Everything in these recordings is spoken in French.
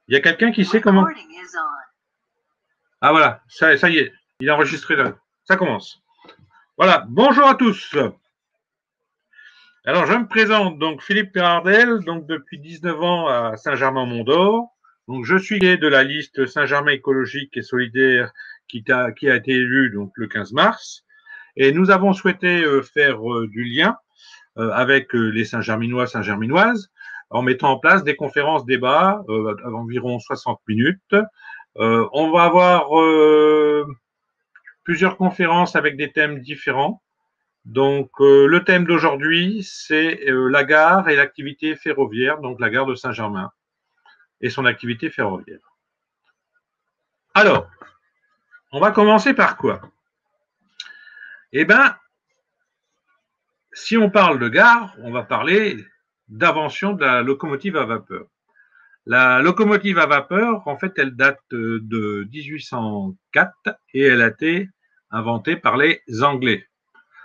Il y a quelqu'un qui sait comment… Ah voilà, ça y est, il a enregistré là. Ça commence. Voilà, bonjour à tous. Alors, je me présente, donc Philippe Perardel, donc depuis 19 ans à Saint-Germain-Mont-d'Or. Donc, je suis de la liste Saint-Germain écologique et solidaire qui a été élue donc le 15 mars. Et nous avons souhaité faire du lien avec les Saint-Germinois, Saint-Germinoises, en mettant en place des conférences débats d'environ 60 minutes. On va avoir plusieurs conférences avec des thèmes différents. Donc, le thème d'aujourd'hui, c'est la gare et l'activité ferroviaire, donc la gare de Saint-Germain et son activité ferroviaire. Alors, on va commencer par quoi? Eh bien, si on parle de gare, on va parler d'invention de la locomotive à vapeur. La locomotive à vapeur, en fait, elle date de 1804 et elle a été inventée par les Anglais,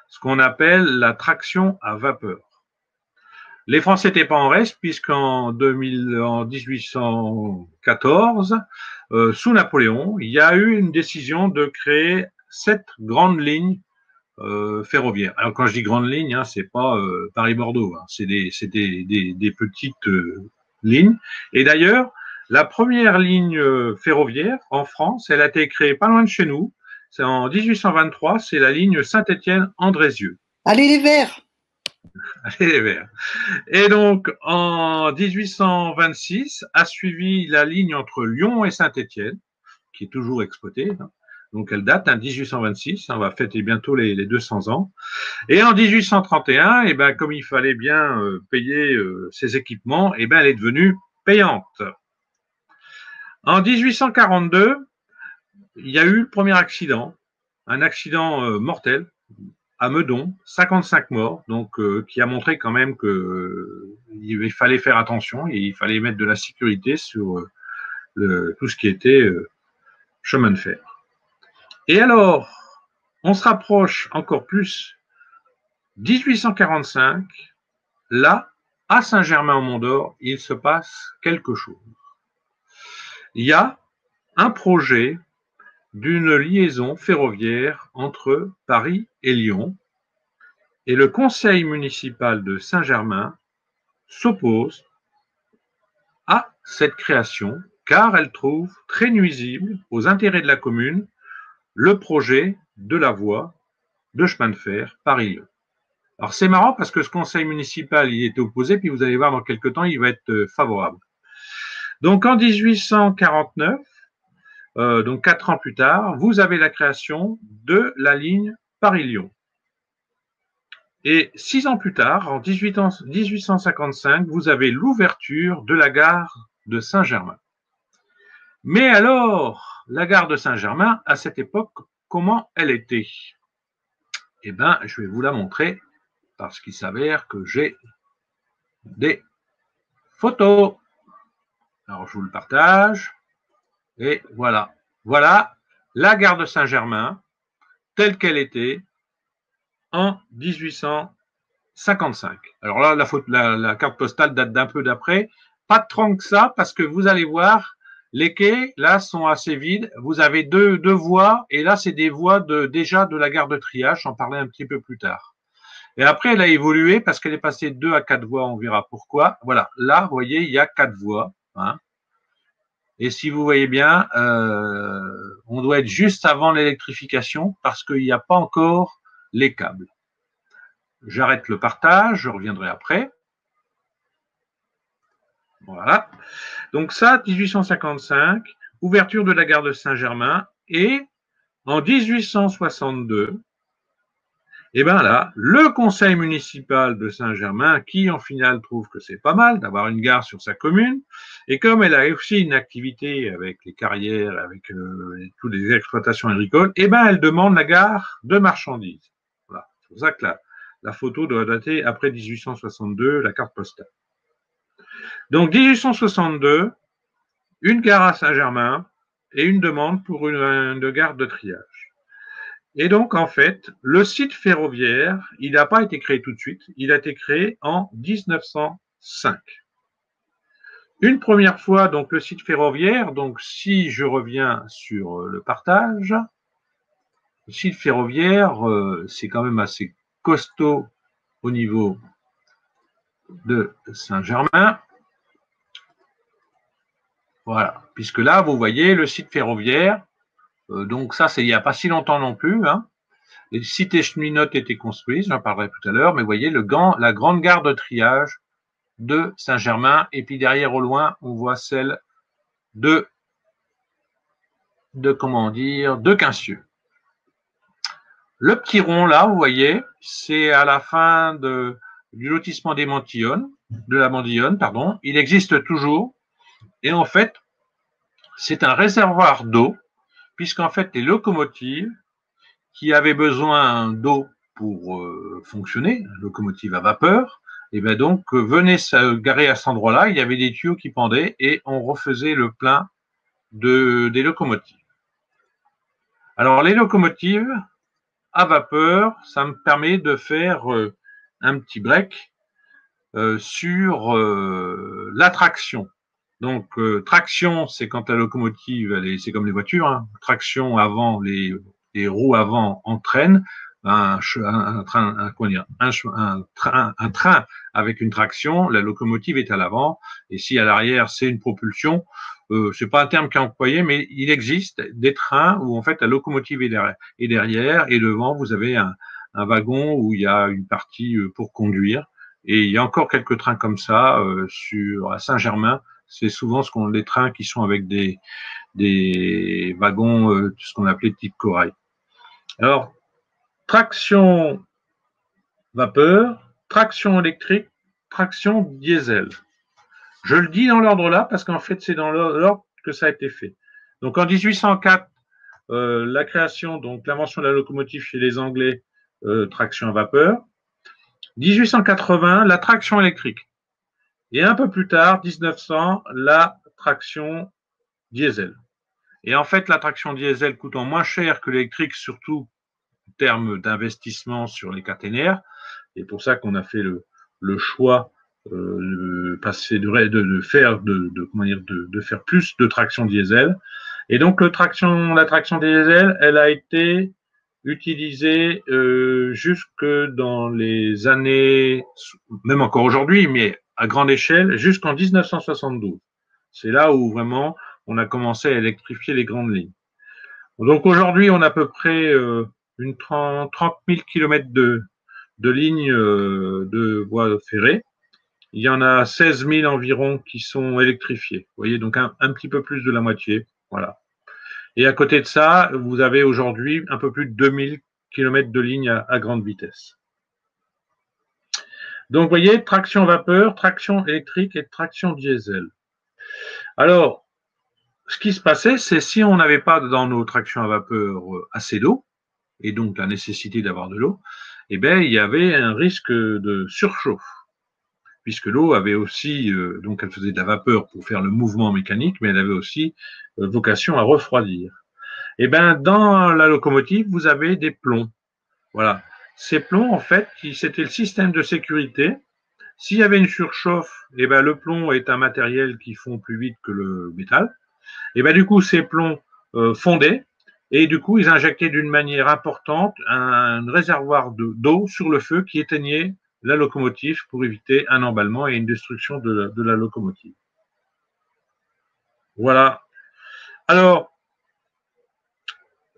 ce qu'on appelle la traction à vapeur. Les Français n'étaient pas en reste puisqu'en 1814, sous Napoléon, il y a eu une décision de créer 7 grandes lignes ferroviaires. Alors quand je dis grandes lignes, hein, c'est pas Paris-Bordeaux, hein, c'est des petites lignes. Et d'ailleurs, la première ligne ferroviaire en France, elle a été créée pas loin de chez nous. C'est en 1823, c'est la ligne Saint-Étienne-Andrézieux. Allez les Verts! Allez les Verts. Et donc, en 1826, a suivi la ligne entre Lyon et Saint-Étienne, qui est toujours exploitée. Hein. Donc, elle date, hein, 1826, on va fêter bientôt les 200 ans. Et en 1831, eh ben, comme il fallait bien payer ses équipements, eh ben, elle est devenue payante. En 1842, il y a eu le premier accident, un accident mortel à Meudon, 55 morts, donc qui a montré quand même qu'il fallait faire attention et il fallait mettre de la sécurité sur tout ce qui était chemin de fer. Et alors, on se rapproche encore plus, 1845, là, à Saint-Germain-en-Mont-d'Or, il se passe quelque chose. Il y a un projet d'une liaison ferroviaire entre Paris et Lyon, et le conseil municipal de Saint-Germain s'oppose à cette création car elle trouve très nuisible aux intérêts de la commune le projet de la voie de chemin de fer Paris-Lyon. Alors c'est marrant parce que ce conseil municipal y était opposé, puis vous allez voir dans quelques temps, il va être favorable. Donc en 1849, donc 4 ans plus tard, vous avez la création de la ligne Paris-Lyon. Et 6 ans plus tard, en 1855, vous avez l'ouverture de la gare de Saint-Germain. Mais alors, la gare de Saint-Germain, à cette époque, comment elle était? Eh bien, je vais vous la montrer parce qu'il s'avère que j'ai des photos. Alors, je vous le partage. Et voilà. Voilà la gare de Saint-Germain, telle qu'elle était en 1855. Alors là, la carte postale date d'un peu d'après. Pas tant que ça, parce que vous allez voir, les quais, là, sont assez vides. Vous avez deux voies, et là, c'est des voies déjà de la gare de triage. J'en parlais un petit peu plus tard. Et après, elle a évolué parce qu'elle est passée de 2 à 4 voies, on verra pourquoi. Voilà, là, vous voyez, il y a 4 voies. Hein. Et si vous voyez bien, on doit être juste avant l'électrification parce qu'il n'y a pas encore les câbles. J'arrête le partage, je reviendrai après. Voilà. Donc ça, 1855, ouverture de la gare de Saint-Germain. Et en 1862, et bien là, le conseil municipal de Saint-Germain, qui en finale trouve que c'est pas mal d'avoir une gare sur sa commune, et comme elle a aussi une activité avec les carrières, avec toutes les exploitations agricoles, et bien elle demande la gare de marchandises. Voilà. C'est pour ça que la photo doit dater après 1862, la carte postale. Donc 1862, une gare à Saint-Germain et une demande pour une gare de triage. Et donc, en fait, le site ferroviaire, il n'a pas été créé tout de suite, il a été créé en 1905. Une première fois, donc le site ferroviaire, donc si je reviens sur le partage, le site ferroviaire, c'est quand même assez costaud au niveau de Saint-Germain. Voilà, puisque là, vous voyez le site ferroviaire, donc ça, c'est il n'y a pas si longtemps non plus, hein. Les cités cheminotes étaient construites, j'en parlerai tout à l'heure, mais vous voyez la grande gare de triage de Saint-Germain, et puis derrière au loin, on voit celle de comment dire, de Quincieux. Le petit rond là, vous voyez, c'est à la fin du lotissement des Mantillonnes, de la Mandillonne, pardon. Il existe toujours, et en fait, c'est un réservoir d'eau, puisqu'en fait, les locomotives qui avaient besoin d'eau pour fonctionner, locomotive à vapeur, et bien donc venaient se garer à cet endroit-là, il y avait des tuyaux qui pendaient et on refaisait le plein des locomotives. Alors les locomotives à vapeur, ça me permet de faire un petit break sur la traction. Donc traction, c'est quand la locomotive, c'est comme les voitures, hein, traction avant, les roues avant entraînent. Un train avec une traction, la locomotive est à l'avant, et si à l'arrière c'est une propulsion, c'est pas un terme qui est employé, mais il existe des trains où en fait la locomotive est derrière et devant vous avez un wagon où il y a une partie pour conduire, et il y a encore quelques trains comme ça à Saint-Germain. C'est souvent les trains qui sont avec des wagons, ce qu'on appelait type corail. Alors, traction vapeur, traction électrique, traction diesel. Je le dis dans l'ordre là parce qu'en fait, c'est dans l'ordre que ça a été fait. Donc, en 1804, la création, donc l'invention de la locomotive chez les Anglais, traction à vapeur. 1880, la traction électrique. Et un peu plus tard, 1900, la traction diesel. Et en fait, la traction diesel coûtant moins cher que l'électrique, surtout en termes d'investissement sur les caténaires. Et pour ça qu'on a fait le choix de faire plus de traction diesel. Et donc la traction diesel, elle a été utilisée jusque dans les années, même encore aujourd'hui, mais à grande échelle, jusqu'en 1972. C'est là où vraiment on a commencé à électrifier les grandes lignes. Donc aujourd'hui, on a à peu près 30 000 kilomètres de lignes de voies ferrées. Il y en a 16 000 environ qui sont électrifiées. Vous voyez, donc un petit peu plus de la moitié. Voilà. Et à côté de ça, vous avez aujourd'hui un peu plus de 2000 kilomètres de lignes à grande vitesse. Donc, vous voyez, traction vapeur, traction électrique et traction diesel. Alors, ce qui se passait, c'est si on n'avait pas dans nos tractions à vapeur assez d'eau, et donc la nécessité d'avoir de l'eau, eh bien, il y avait un risque de surchauffe, puisque l'eau avait aussi, donc elle faisait de la vapeur pour faire le mouvement mécanique, mais elle avait aussi vocation à refroidir. Eh bien, dans la locomotive, vous avez des plombs. Voilà. Ces plombs, en fait, c'était le système de sécurité. S'il y avait une surchauffe, eh ben, le plomb est un matériel qui fond plus vite que le métal. Et ben, du coup, ces plombs fondaient et du coup, ils injectaient d'une manière importante un réservoir d'eau sur le feu qui éteignait la locomotive pour éviter un emballement et une destruction de la locomotive. Voilà. Alors,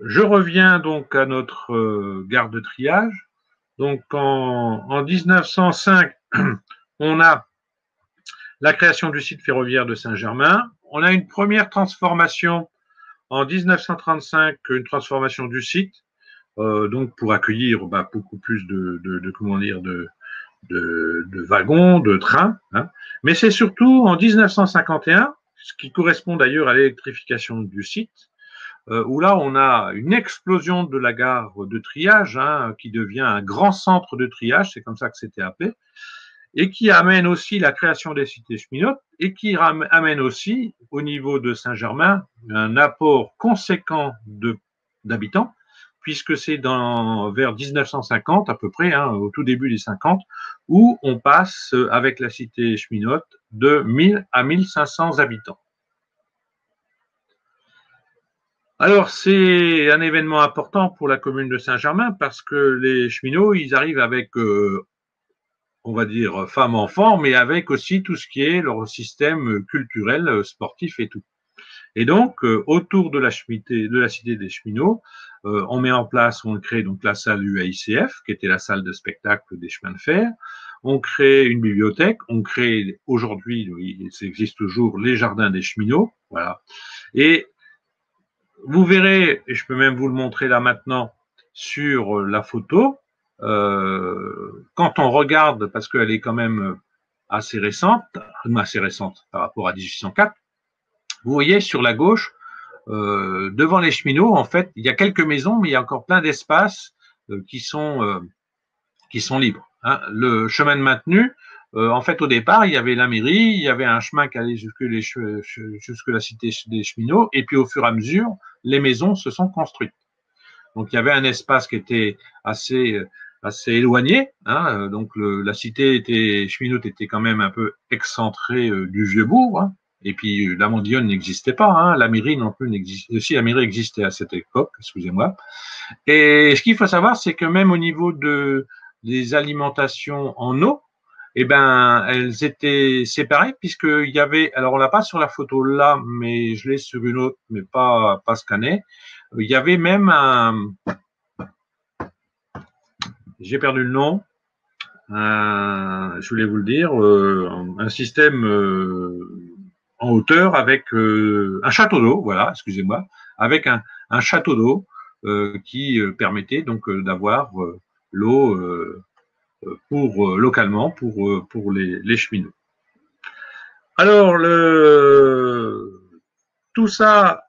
je reviens donc à notre gare de triage. Donc, en 1905, on a la création du site ferroviaire de Saint-Germain. On a une première transformation en 1935, une transformation du site, donc pour accueillir beaucoup plus de wagons, de trains. Hein. Mais c'est surtout en 1951, ce qui correspond d'ailleurs à l'électrification du site, où là on a une explosion de la gare de triage, hein, qui devient un grand centre de triage, c'est comme ça que c'était appelé, et qui amène aussi la création des cités cheminotes, et qui amène aussi, au niveau de Saint-Germain, un apport conséquent d'habitants, puisque c'est vers 1950 à peu près, hein, au tout début des 50, où on passe avec la cité cheminote de 1000 à 1500 habitants. Alors, c'est un événement important pour la commune de Saint-Germain parce que les cheminots, ils arrivent avec, on va dire, femmes-enfants, mais avec aussi tout ce qui est leur système culturel, sportif et tout. Et donc, autour de la cité des cheminots, on met en place, on crée donc la salle UAICF, qui était la salle de spectacle des chemins de fer. On crée une bibliothèque. On crée aujourd'hui, ça existe toujours, les jardins des cheminots. Voilà. Et vous verrez, et je peux même vous le montrer là maintenant sur la photo, quand on regarde, parce qu'elle est quand même assez récente par rapport à 1804, vous voyez sur la gauche, devant les cheminots, en fait, il y a quelques maisons, mais il y a encore plein d'espaces qui sont libres. Hein. Le chemin de maintenu, en fait, au départ, il y avait la mairie, il y avait un chemin qui allait jusque la cité des cheminots, et puis au fur et à mesure, les maisons se sont construites. Donc, il y avait un espace qui était assez éloigné. Hein, donc, la cité cheminote était quand même un peu excentrée du Vieux-Bourg. Hein, et puis, la Mondionne n'existait pas. Hein, la mairie non plus n'existait. Si, la mairie existait à cette époque, excusez-moi. Et ce qu'il faut savoir, c'est que même au niveau des alimentations en eau, eh ben, elles étaient séparées puisqu'il y avait, alors on l'a pas sur la photo là, mais je l'ai sur une autre, mais pas scannée. Il y avait même j'ai perdu le nom, je voulais vous le dire, un système en hauteur avec un château d'eau, voilà, excusez-moi, avec un château d'eau qui permettait donc d'avoir l'eau localement pour les cheminots. Alors, tout ça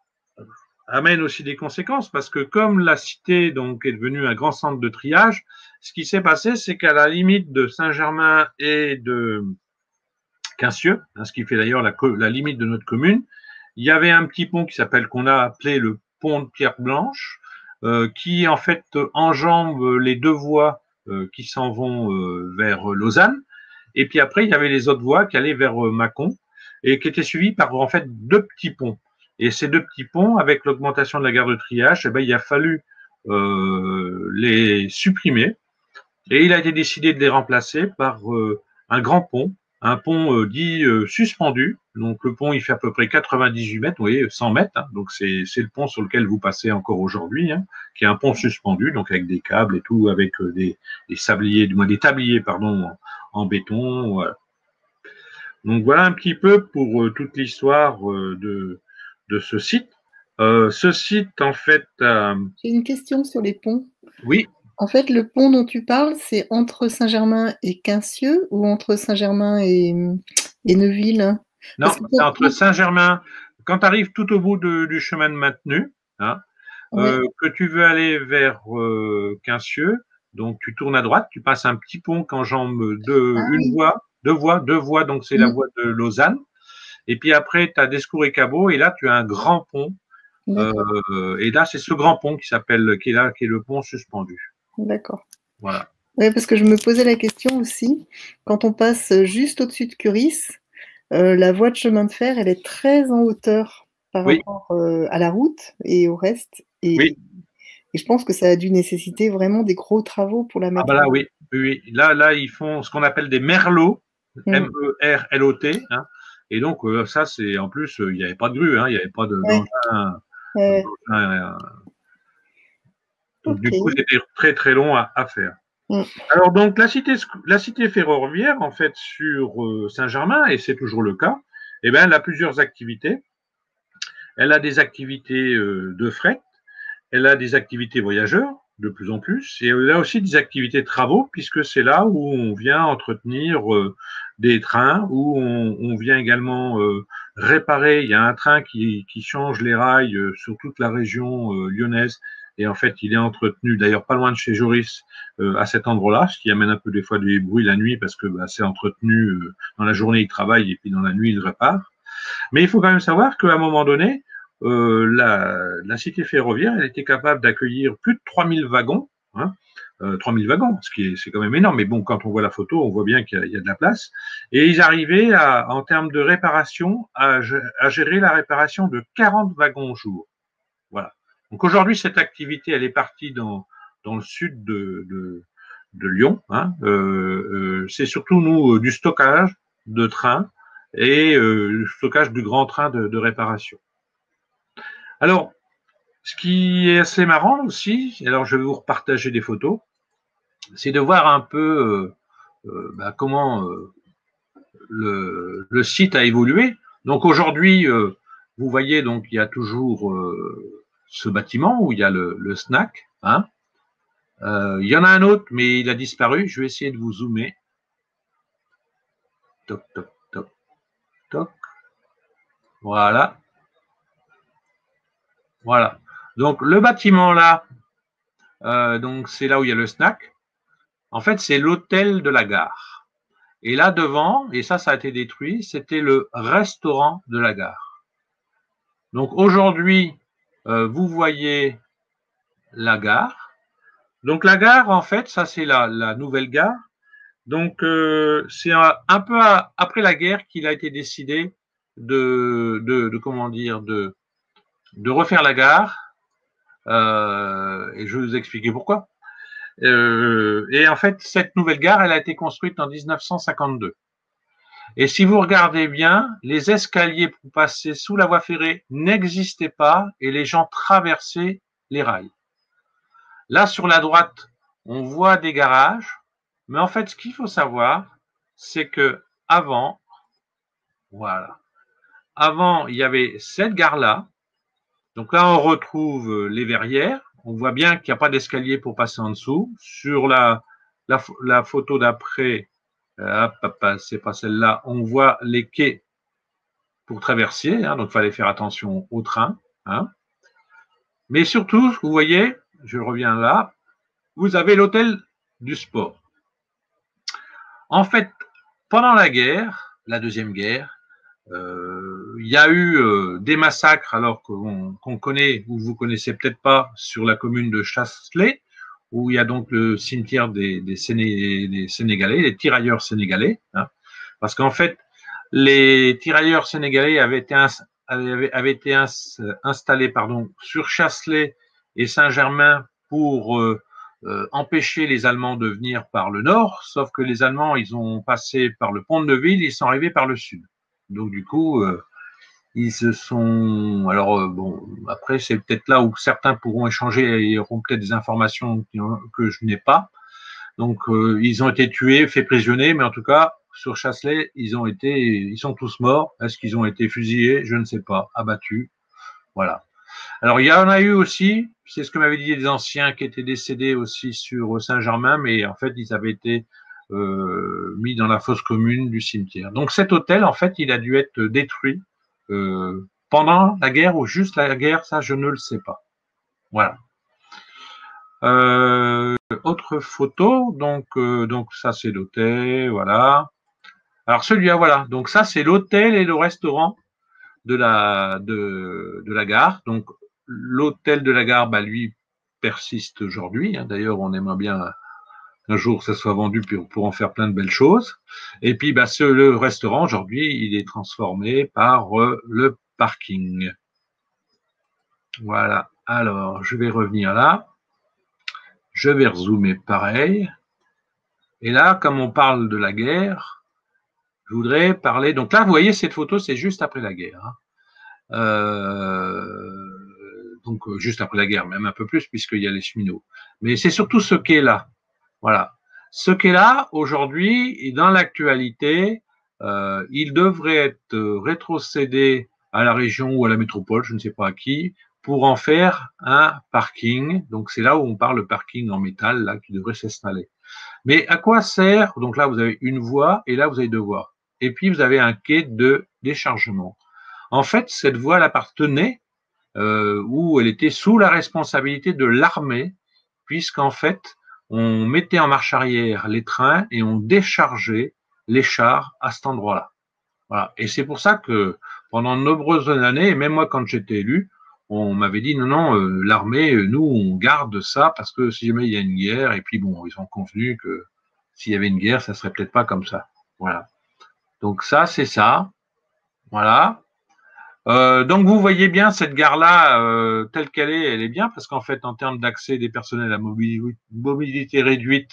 amène aussi des conséquences parce que comme la cité donc est devenue un grand centre de triage, ce qui s'est passé, c'est qu'à la limite de Saint-Germain et de Quincieux, hein, ce qui fait d'ailleurs la limite de notre commune, il y avait un petit pont qu'on a appelé le pont de Pierre Blanche, qui en fait enjambe les deux voies qui s'en vont vers Lausanne. Et puis après, il y avait les autres voies qui allaient vers Mâcon et qui étaient suivies par en fait deux petits ponts. Et ces deux petits ponts, avec l'augmentation de la gare de triage, eh ben, il a fallu les supprimer. Et il a été décidé de les remplacer par un grand pont, un pont dit suspendu. Donc le pont, il fait à peu près 98 mètres, vous voyez, 100 mètres. Hein, donc c'est le pont sur lequel vous passez encore aujourd'hui, hein, qui est un pont suspendu, donc avec des câbles et tout, avec des sabliers, du moins des tabliers, pardon, en béton. Voilà. Donc voilà un petit peu pour toute l'histoire de ce site. Ce site, en fait… J'ai une question sur les ponts. Oui. En fait, le pont dont tu parles, c'est entre Saint-Germain et Quincieux ou entre Saint-Germain et Neuville? Non, c'est entre Saint-Germain, quand tu arrives tout au bout du chemin de maintenu, hein, ouais. Que tu veux aller vers Quincieux, donc tu tournes à droite, tu passes un petit pont qu'enjambe deux voies, donc c'est la voie de Lausanne. Et puis après, tu as Descours et Cabot, et là, tu as un grand pont. Et là, c'est ce grand pont qui est le pont suspendu. D'accord. Voilà. Oui, parce que je me posais la question aussi, quand on passe juste au-dessus de Curis, la voie de chemin de fer, elle est très en hauteur par rapport à la route et au reste. Et je pense que ça a dû nécessiter vraiment des gros travaux pour la mettre. Ah bah là, oui. Là, ils font ce qu'on appelle des merlots, M-E-R-L-O-T. Hein. Et donc, ça, c'est en plus, il n'y avait pas de grue, hein, il n'y avait pas d'engin. Donc, du coup, c'était très, très long à faire. Alors, donc, la cité ferroviaire, en fait, sur Saint-Germain, et c'est toujours le cas, eh bien, elle a plusieurs activités. Elle a des activités de fret, elle a des activités voyageurs, de plus en plus, et elle a aussi des activités de travaux, puisque c'est là où on vient entretenir des trains, où on vient également réparer. Il y a un train qui change les rails sur toute la région lyonnaise, et en fait, il est entretenu, d'ailleurs pas loin de chez Joris, à cet endroit-là, ce qui amène un peu des fois des bruits la nuit, parce que c'est entretenu, dans la journée, il travaille, et puis dans la nuit, il répare. Mais il faut quand même savoir qu'à un moment donné, la cité ferroviaire, elle était capable d'accueillir plus de 3000 wagons, hein, 3000 wagons, c'est quand même énorme, mais bon, quand on voit la photo, on voit bien qu'il y a de la place. Et ils arrivaient, en termes de réparation, à gérer la réparation de 40 wagons au jour. Voilà. Donc aujourd'hui, cette activité, elle est partie dans le sud de Lyon. Hein. C'est surtout, nous, du stockage de trains et du stockage du grand train de réparation. Alors, ce qui est assez marrant aussi, alors je vais vous repartager des photos, c'est de voir un peu comment le site a évolué. Donc aujourd'hui, vous voyez, donc il y a toujours ce bâtiment où il y a le snack. Hein. Il y en a un autre, mais il a disparu. Je vais essayer de vous zoomer. Toc, toc, toc, toc. Voilà. Voilà. Donc le bâtiment là, donc c'est là où il y a le snack. En fait, c'est l'hôtel de la gare. Et là devant, et ça a été détruit, c'était le restaurant de la gare. Donc aujourd'hui, vous voyez la gare. Donc la gare, en fait, ça c'est la nouvelle gare. Donc c'est un peu après la guerre qu'il a été décidé comment dire, de refaire la gare. Et je vais vous expliquer pourquoi. Et en fait, cette nouvelle gare, elle a été construite en 1952. Et si vous regardez bien, les escaliers pour passer sous la voie ferrée n'existaient pas et les gens traversaient les rails. Là, sur la droite, on voit des garages, mais en fait, ce qu'il faut savoir, c'est que avant, voilà, avant, il y avait cette gare-là. Donc là, on retrouve les verrières. On voit bien qu'il n'y a pas d'escalier pour passer en dessous. Sur la photo d'après, c'est pas celle-là, on voit les quais pour traverser. Hein, donc, il fallait faire attention au train. Hein. Mais surtout, vous voyez, je reviens là, vous avez l'hôtel du sport. En fait, pendant la guerre, la Deuxième Guerre, il y a eu des massacres, alors qu'on connaît, ou vous connaissez peut-être pas, sur la commune de Chasselet, où il y a donc le cimetière des Sénégalais, les tirailleurs sénégalais. Hein, parce qu'en fait, les tirailleurs sénégalais avaient été installés sur Chasselet et Saint-Germain pour empêcher les Allemands de venir par le nord, sauf que les Allemands, ils ont passé par le pont de Neuville, ils sont arrivés par le sud. Donc du coup, ils se sont. Alors bon, après c'est peut-être là où certains pourront échanger et auront peut-être des informations que je n'ai pas. Donc ils ont été tués, faits prisonniers, mais en tout cas sur Chasselet, ils sont tous morts. Est-ce qu'ils ont été fusillés? Je ne sais pas, abattus. Voilà. Alors il y en a eu aussi, c'est ce que m'avaient dit les anciens qui étaient décédés aussi sur Saint-Germain, mais en fait ils avaient été mis dans la fosse commune du cimetière. Donc cet hôtel, en fait, il a dû être détruit pendant la guerre ou juste la guerre, ça je ne le sais pas. Voilà. Autre photo, donc ça c'est l'hôtel, voilà. Alors celui-là, voilà. Donc ça c'est l'hôtel et le restaurant de la gare. Donc l'hôtel de la gare, bah, lui persiste aujourd'hui. Hein. D'ailleurs, on aimerait bien un jour ça soit vendu pour en faire plein de belles choses. Et puis bah, le restaurant aujourd'hui, il est transformé par le parking. Voilà. Alors, je vais revenir là. Je vais rezoomer pareil. Et là, comme on parle de la guerre, je voudrais parler. Donc là, vous voyez, cette photo, c'est juste après la guerre. Hein. Donc juste après la guerre, même un peu plus, puisqu'il y a les cheminots. Mais c'est surtout ce qu'est là. Voilà. Ce qu'est là, aujourd'hui, et dans l'actualité, il devrait être rétrocédé à la région ou à la métropole, je ne sais pas à qui, pour en faire un parking. Donc c'est là où on parle de parking en métal, là, qui devrait s'installer. Mais à quoi sert? Donc là, vous avez une voie et là, vous avez deux voies. Et puis, vous avez un quai de déchargement. En fait, cette voie, elle appartenait où elle était sous la responsabilité de l'armée, puisqu'en fait, on mettait en marche arrière les trains et on déchargeait les chars à cet endroit-là. Voilà. Et c'est pour ça que pendant de nombreuses années, et même moi, quand j'étais élu, on m'avait dit non, non, l'armée, nous, on garde ça parce que si jamais il y a une guerre, et puis bon, ils ont convenu que s'il y avait une guerre, ça serait peut-être pas comme ça. Voilà. Donc ça, c'est ça. Voilà. Donc vous voyez bien cette gare-là telle qu'elle est, elle est bien parce qu'en fait, en termes d'accès des personnels à mobilité réduite,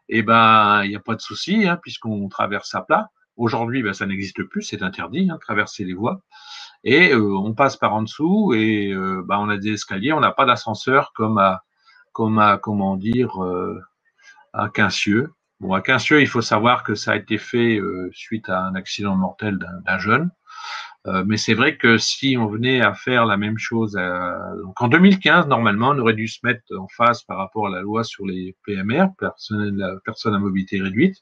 eh ben, il n'y a pas de souci hein, puisqu'on traverse à plat. Aujourd'hui, ben, ça n'existe plus, c'est interdit, hein, traverser les voies. Et on passe par en dessous et ben, on a des escaliers, on n'a pas d'ascenseur comment dire, à Quincieux. Bon, à Quincieux, il faut savoir que ça a été fait suite à un accident mortel d'un jeune. Mais c'est vrai que si on venait à faire la même chose, donc en 2015, normalement, on aurait dû se mettre en face par rapport à la loi sur les PMR, personnes à mobilité réduite.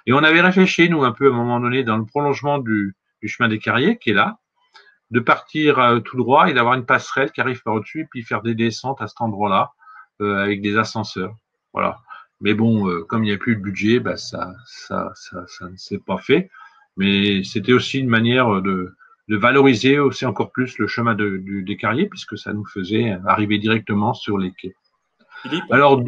Et on avait réfléchi, nous, un peu à un moment donné, dans le prolongement du chemin des Carriers, qui est là, de partir tout droit et d'avoir une passerelle qui arrive par au-dessus, et puis faire des descentes à cet endroit-là, avec des ascenseurs. Voilà. Mais bon, comme il n'y a plus de budget, bah ça ne s'est pas fait. Mais c'était aussi une manière de valoriser aussi encore plus le chemin des Carriers, puisque ça nous faisait arriver directement sur les quais. Philippe, Alors,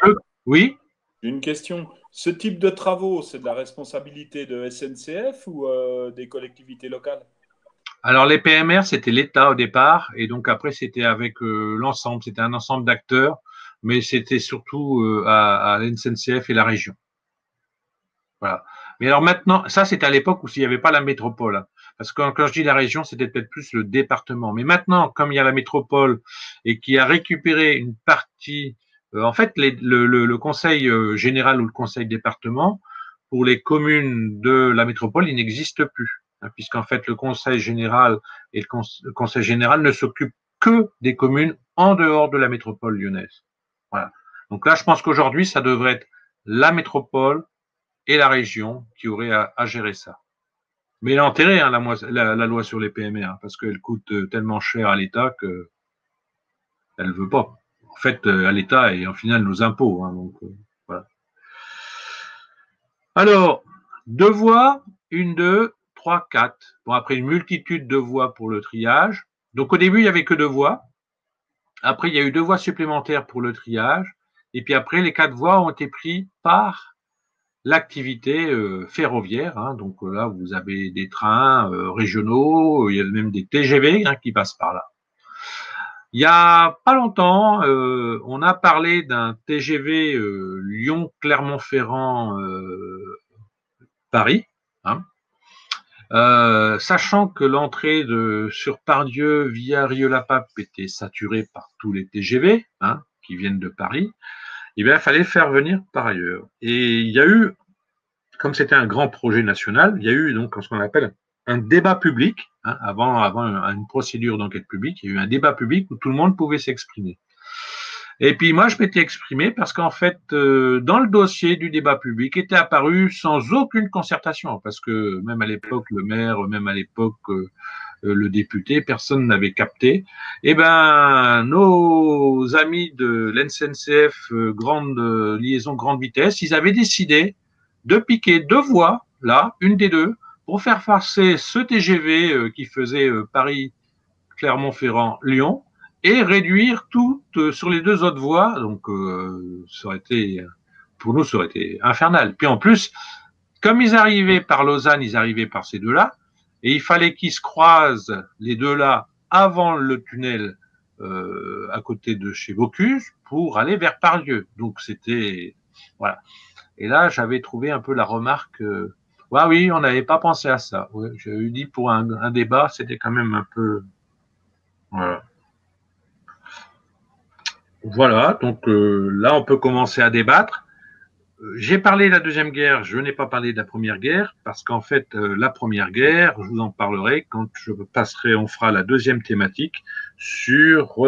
oui. une question. Ce type de travaux, c'est de la responsabilité de SNCF ou des collectivités locales? Alors, les PMR, c'était l'État au départ, et donc après, c'était avec l'ensemble, c'était un ensemble d'acteurs, mais c'était surtout à l'SNCF et la région. Voilà. Mais alors maintenant, ça, c'était à l'époque où il n'y avait pas la métropole. Hein. Parce que quand je dis la région, c'était peut-être plus le département. Mais maintenant, comme il y a la métropole et qui a récupéré une partie, en fait, le conseil général ou le conseil département, pour les communes de la métropole, il n'existe plus. Hein, puisqu'en fait, le conseil général et le conseil général ne s'occupent que des communes en dehors de la métropole lyonnaise. Voilà. Donc là, je pense qu'aujourd'hui, ça devrait être la métropole et la région qui aurait à gérer ça. Mais il a enterré hein, la loi sur les PMR hein, parce qu'elle coûte tellement cher à l'État qu'elle ne veut pas. En fait, à l'État et en final nos impôts. Hein, donc, voilà. Alors, 2 voies, 1, 2, 3, 4. Bon, après une multitude de voies pour le triage. Donc au début, il n'y avait que 2 voies. Après, il y a eu 2 voies supplémentaires pour le triage. Et puis après, les 4 voies ont été prises par l'activité ferroviaire. Hein, donc là, vous avez des trains régionaux, il y a même des TGV hein, qui passent par là. Il y a pas longtemps, on a parlé d'un TGV Lyon-Clermont-Ferrand Paris, hein, sachant que l'entrée sur Pardieu via Rieux-la-Pape était saturée par tous les TGV hein, qui viennent de Paris. Eh bien, il fallait faire venir par ailleurs. Et il y a eu comme c'était un grand projet national, il y a eu donc ce qu'on appelle un débat public, hein, avant une procédure d'enquête publique, il y a eu un débat public où tout le monde pouvait s'exprimer. Et puis moi, je m'étais exprimé parce qu'en fait, dans le dossier du débat public était apparu sans aucune concertation, parce que même à l'époque, le maire, même à l'époque, le député, personne n'avait capté. Eh ben, nos amis de l'NCNCF, grande liaison grande vitesse, ils avaient décidé de piquer 2 voies, là, une des deux, pour faire passer ce TGV qui faisait Paris, Clermont-Ferrand, et réduire tout sur les 2 autres voies. Donc, ça aurait été, pour nous, ça aurait été infernal. Puis en plus, comme ils arrivaient par Lausanne, ils arrivaient par ces 2-là, et il fallait qu'ils se croisent les 2-là avant le tunnel à côté de chez Bocuse pour aller vers Pardieu. Donc c'était voilà. Et là, j'avais trouvé un peu la remarque. Ouais, oui, on n'avait pas pensé à ça. Ouais, j'avais dit pour un débat, c'était quand même un peu. Voilà. Voilà. Donc là, on peut commencer à débattre. J'ai parlé de la Deuxième Guerre, je n'ai pas parlé de la Première Guerre, parce qu'en fait, la Première Guerre, je vous en parlerai quand je passerai, on fera la deuxième thématique sur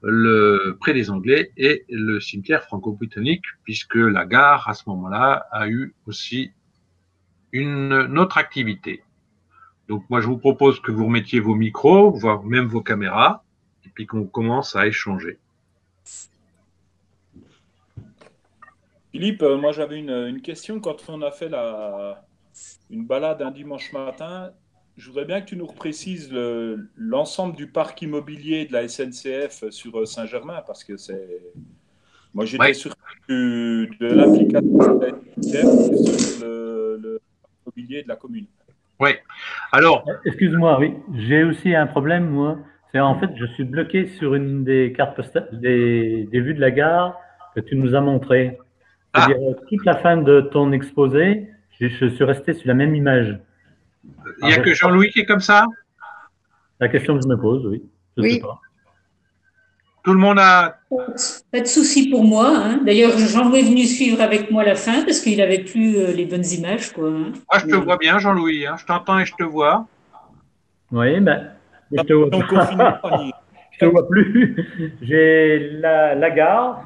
le près des Anglais et le cimetière franco-britannique, puisque la gare, à ce moment-là, a eu aussi une autre activité. Donc moi, je vous propose que vous remettiez vos micros, voire même vos caméras, et puis qu'on commence à échanger. Philippe, moi j'avais une question. Quand on a fait une balade un dimanche matin, je voudrais bien que tu nous reprécises l'ensemble du parc immobilier de la SNCF sur Saint-Germain, parce que c'est... Moi, j'étais sur de l'application de la SNCF sur le immobilier de la commune. Oui. Alors. Excuse-moi, oui. J'ai aussi un problème, moi. C'est en fait, je suis bloqué sur une des cartes postales, des vues de la gare que tu nous as montrées. C'est-à-dire, toute la fin de ton exposé, je suis resté sur la même image. Il n'y a que Jean-Louis qui est comme ça? La question que je me pose, oui. Je sais pas. Tout le monde a... Pas de souci pour moi. Hein. D'ailleurs, Jean-Louis est venu suivre avec moi la fin parce qu'il n'avait plus les bonnes images. Quoi, hein. Moi, je te vois bien, Jean-Louis. Hein. Je t'entends et je te vois. Oui, ben, je te vois pas. Je te vois plus. J'ai la gare,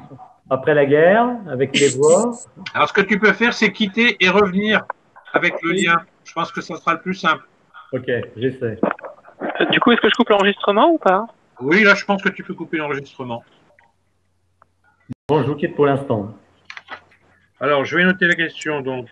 après la guerre, avec les voies. Alors, ce que tu peux faire, c'est quitter et revenir avec le lien. Je pense que ça sera le plus simple. Ok, j'essaie. Du coup, est-ce que je coupe l'enregistrement ou pas? Oui, là, je pense que tu peux couper l'enregistrement. Bon, je vous quitte pour l'instant. Alors, je vais noter la question. Donc,